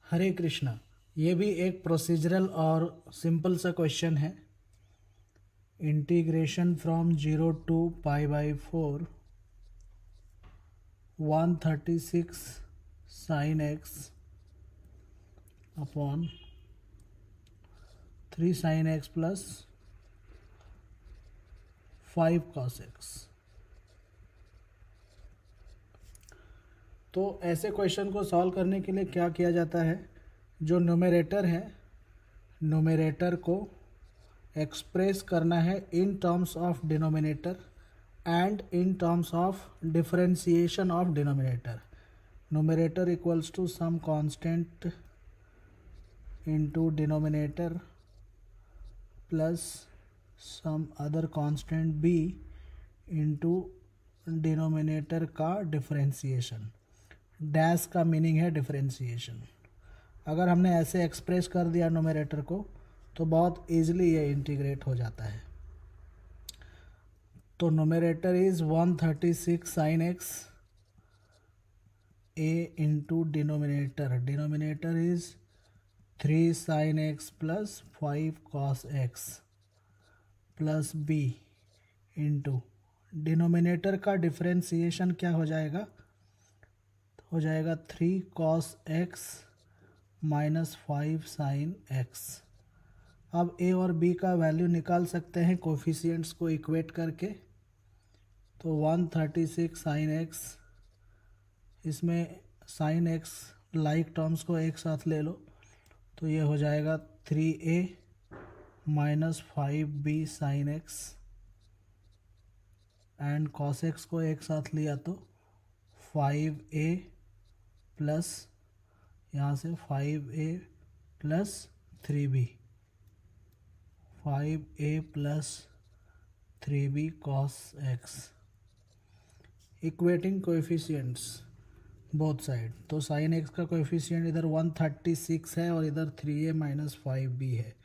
हरे कृष्णा। ये भी एक प्रोसीजरल और सिंपल सा क्वेश्चन है। Integration from 0 to π/4 136 sin x upon 3 sin x plus 5 cos x। तो ऐसे क्वेश्चन को सॉल्व करने के लिए क्या किया जाता है, जो न्यूमरेटर है, न्यूमरेटर को एक्सप्रेस करना है in terms of denominator and in terms of differentiation of denominator. Numerator equals to some constant into denominator plus some other constant B into denominator का डिफरेंशिएशन। डैश का मीनिंग है differentiation. अगर हमने ऐसे express कर दिया न्यूमरेटर को तो बहुत ईजिली ये इंटीग्रेट हो जाता है। तो numerator is 136 sin x a into denominator is 3 sin x plus 5 cos x plus b into denominator का डिफरेंशिएशन क्या हो जाएगा, 3 cos x minus 5 sin x। अब a और b का वैल्यू निकाल सकते हैं कोफिशिएंट्स को इक्वेट करके। तो 136 sin x, इसमें sin x लाइक टर्म्स को एक साथ ले लो तो ये हो जाएगा 3a minus 5b sin x, and cos x को एक साथ लिया तो 5a प्लस यहाँ से 5a plus 3b, 5a plus 3b cos x। Equating coefficients both side, तो sin x का कोएफिशिएंट इधर 136 है और इधर 3a माइनस 5b है।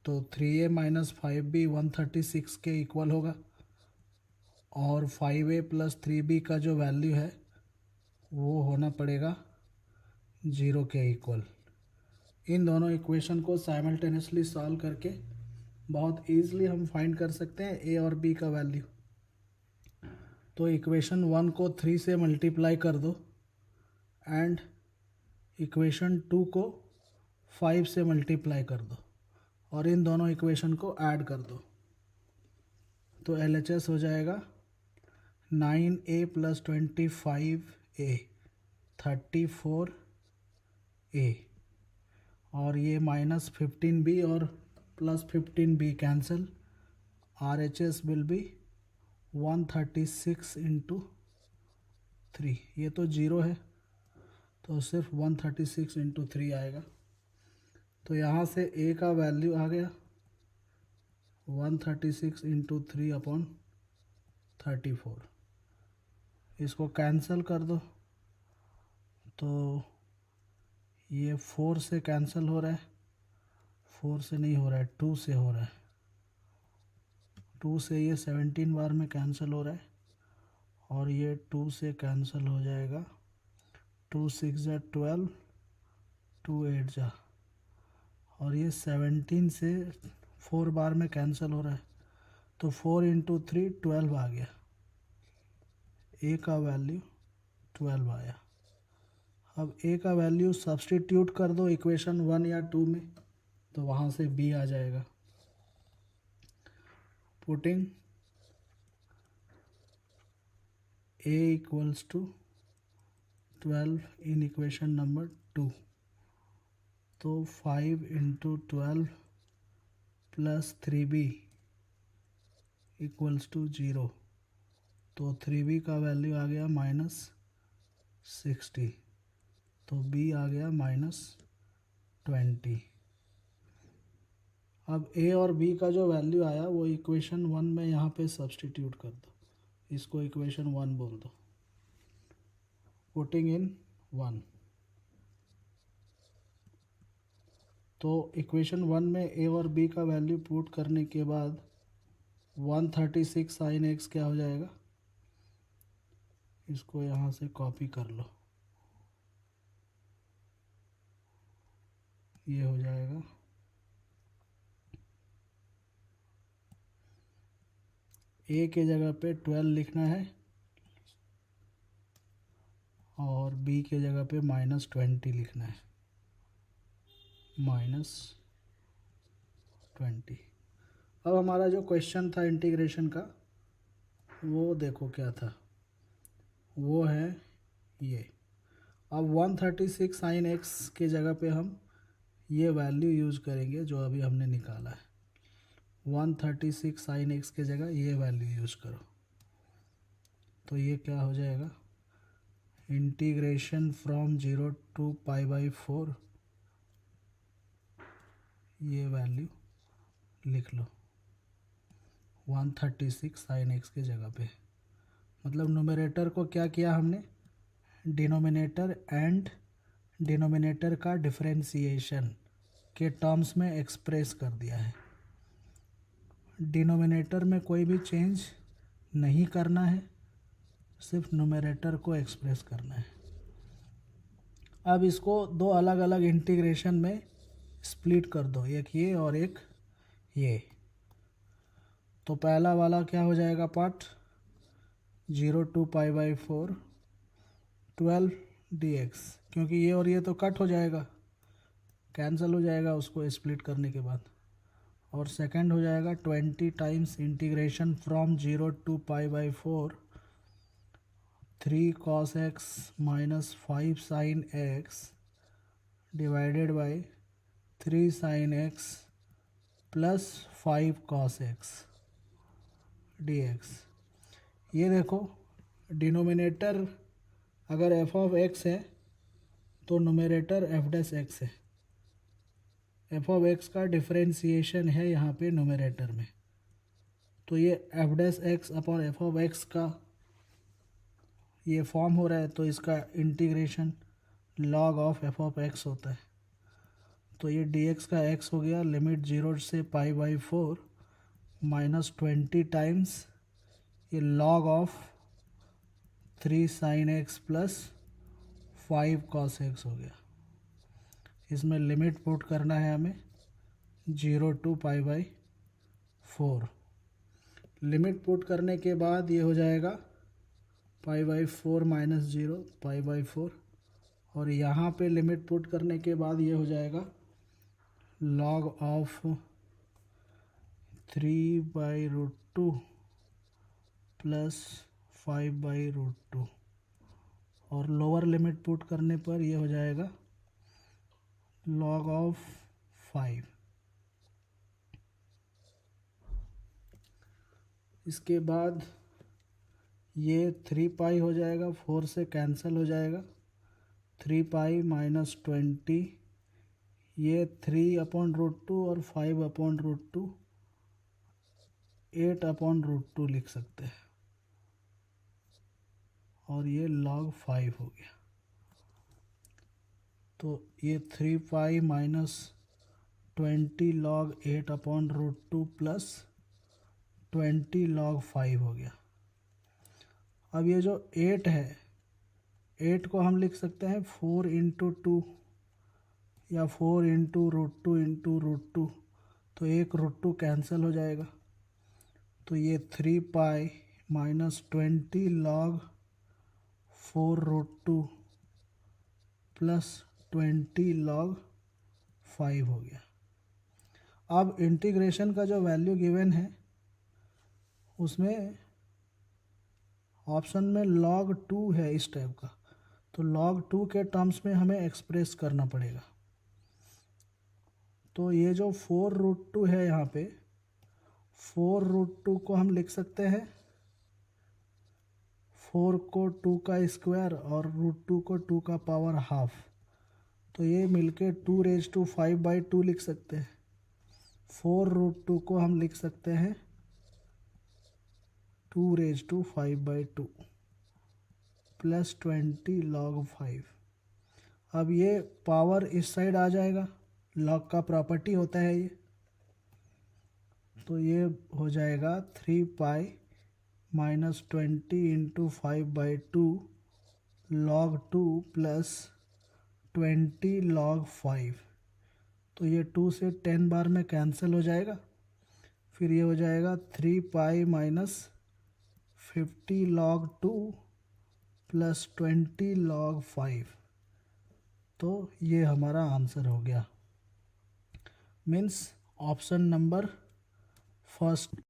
तो 3a माइनस 5b 136 के इक्वल होगा और 5a प्लस 3b का जो वैल्यू है वो होना पड़ेगा 0 के इक्वल। इन दोनों इक्वेशन को साइमल्टेनियसली सॉल्व करके बहुत ईजिली हम फाइंड कर सकते हैं a और b का वैल्यू। तो इक्वेशन 1 को 3 से मल्टीप्लाई कर दो एंड इक्वेशन 2 को 5 से मल्टीप्लाई कर दो और इन दोनों इक्वेशन को ऐड कर दो। तो LHS हो जाएगा 9a प्लस 25a 34a, और ये माइनस 15b और plus 15b cancel. RHS will be 136 into 3। ये तो 0 है तो सिर्फ 136 इंटू 3 आएगा। तो यहाँ से a का वैल्यू आ गया 136 इंटू 3 अपॉन 34। इसको कैंसिल कर दो तो ये 4 से कैंसिल हो रहा है, 4 से नहीं हो रहा है, 2 से हो रहा है। 2 से ये 17 बार में कैंसिल हो रहा है और ये 2 से कैंसिल हो जाएगा। 2 6 जा 12, 2 8 जा, और ये 17 से 4 बार में कैंसिल हो रहा है तो 4 इंटू 3 12 आ गया। a का वैल्यू 12 आया। अब a का वैल्यू सब्सटीट्यूट कर दो इक्वेशन 1 या 2 में तो वहाँ से b आ जाएगा। Putting a equals to 12 in equation number 2, तो 5 into 12 plus 3b equals to 0। तो 3b का वैल्यू आ गया माइनस 60, तो b आ गया माइनस 20। अब a और b का जो वैल्यू आया वो इक्वेशन 1 में यहाँ पे सब्सटीट्यूट कर दो, इसको इक्वेशन 1 बोल दो। पुटिंग इन 1, तो इक्वेशन 1 में a और b का वैल्यू पुट करने के बाद 136 sin x क्या हो जाएगा, इसको यहाँ से कॉपी कर लो। ये हो जाएगा ए के जगह पे 12 लिखना है और बी के जगह पे -20 लिखना है, -20। अब हमारा जो क्वेश्चन था इंटीग्रेशन का वो देखो क्या था, वो है ये। अब 136 साइन एक्स के जगह पे हम ये वैल्यू यूज़ करेंगे जो अभी हमने निकाला है। 136 साइन एक्स के जगह ये वैल्यू यूज़ करो, तो ये क्या हो जाएगा, इंटीग्रेशन फ्रॉम 0 टू π/4, ये वैल्यू लिख लो 136 साइन एक्स के जगह पे। मतलब न्यूमरेटर को क्या किया हमने, डिनोमिनेटर एंड डिनोमिनेटर का डिफरेंशिएशन के टर्म्स में एक्सप्रेस कर दिया है। डिनोमिनेटर में कोई भी चेंज नहीं करना है, सिर्फ न्यूमरेटर को एक्सप्रेस करना है। अब इसको दो अलग अलग इंटीग्रेशन में स्प्लिट कर दो, एक ये और एक ये। तो पहला वाला क्या हो जाएगा पार्ट, 0 टू π/4 12 dx, क्योंकि ये और ये तो कट हो जाएगा, कैंसिल हो जाएगा उसको स्प्लिट करने के बाद। और सेकंड हो जाएगा 20 times integration from 0 to π/4 3 cos x minus 5 sin x divided by 3 sin x plus 5 cos x dx। ये देखो डिनोमिनेटर अगर f ऑफ x है तो न्यूमरेटर f डैश x है। f ऑफ x का डिफरेंशिएशन है यहाँ पे न्यूमरेटर में, तो ये f dash x upon f of x का ये फॉर्म हो रहा है, तो इसका integration log of f of x होता है। तो ये dx का x हो गया, लिमिट 0 से π/4 -20 टाइम्स ये log of 3 sin x plus 5 cos x हो गया। इसमें लिमिट पुट करना है हमें 0 टू π/4। लिमिट पुट करने के बाद ये हो जाएगा π/4 -0 π/4, और यहाँ पे लिमिट पुट करने के बाद ये हो जाएगा log ऑफ 3/√2 प्लस 5/√2, और लोअर लिमिट पुट करने पर ये हो जाएगा log ऑफ 5। इसके बाद ये 3π हो जाएगा, 4 से कैंसिल हो जाएगा, 3π -20, ये 3/√2 और 5/√2 8/√2 लिख सकते हैं, और ये log 5 हो गया। तो ये 3π -20 log 8/√2 प्लस 20 log 5 हो गया। अब ये जो 8 है, 8 को हम लिख सकते हैं 4 × 2 या 4 × √2 × √2, तो एक √2 कैंसिल हो जाएगा, तो ये 3π -20 log 4√2 प्लस 20 log 5 हो गया। अब इंटीग्रेशन का जो वैल्यू गिवन है उसमें ऑप्शन में log 2 है इस टाइप का, तो log 2 के टर्म्स में हमें एक्सप्रेस करना पड़ेगा। तो ये जो 4√2 है यहाँ पे, 4√2 को हम लिख सकते हैं 4 को 2 का स्क्वायर और √2 को 2 का पावर हाफ, तो ये मिलके 2⁵5/2 लिख सकते हैं। 4√2 को हम लिख सकते हैं 2⁵5/2 प्लस 20 log 5। अब ये पावर इस साइड आ जाएगा, लॉग का प्रॉपर्टी होता है ये, तो ये हो जाएगा 3π -20 × 5/2 log 2 प्लस 20 log 5। तो ये 2 से 10 बार में कैंसिल हो जाएगा। फिर ये हो जाएगा 3 pi minus 50 log 2 plus 20 log 5। तो ये हमारा आंसर हो गया। Means option number first.